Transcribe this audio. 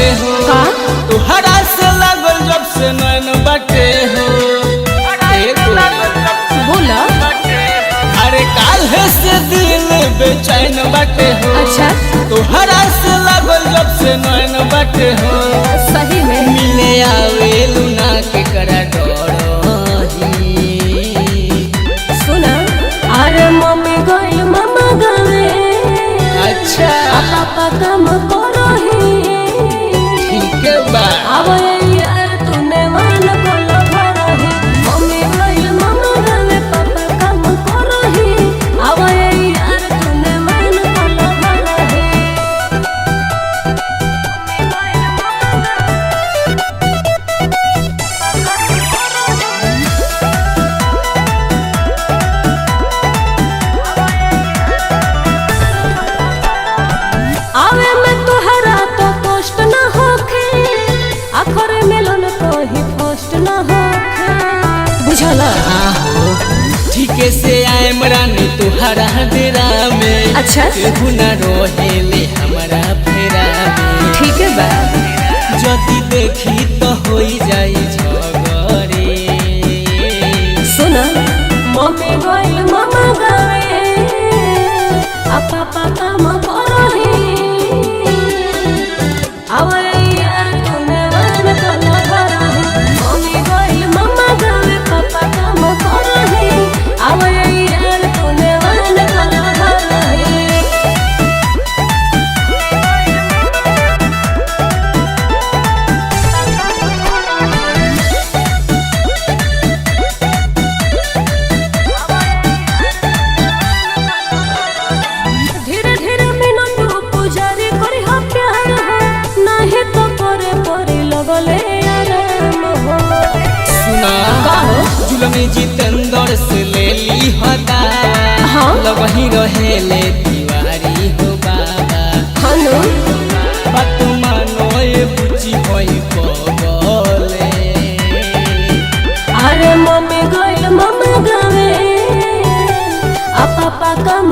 बाटे हो तुहरा से लागल जब से नैन बाटे हो बोला अरे काल है से दिल बेचैन बाटे हो अच्छा तुहरा से लागल जब से नैन बाटे हो सही में मिले आवे लुना के करा डरही सुना अरे मम्मी गइल मामा गावे अच्छा पापा काम करही ठीक बा अब यार तूने मान कोला भरही मम्मी गइल मामा गावे पापा काम करही अब यार तूने मान कोला भरही आवे में तोहरा तो कष्ट ना होखे आखरे मिलन कहीं फर्स्ट ना होखे बुझला ठीक से आए मरानी तुहरा डेरा में अच्छा केहू ना रहेले हमारा फेरा में ठीक है बा जदी देखी तो होई जाई झगड़े सुना मम्मी गइल मामा गावे आ पापा काम करही अब यार तूने मान कोला भरही मम्मी गइल मामा गावे पापा काम करही अब यार तूने मान कोला भरही धीरे धीरे मिनट पुजारी करी हा प्यार हो नाही तो करे परी लगले आराम हो सुना जुलमी जितेंद्र से ले ली हदा हाँ। लगही रहेले दीवारी हो बाबा हनु बात मानो ये बुची होई पगले अरे मम्मी गइल मामा गावे आ पापा काम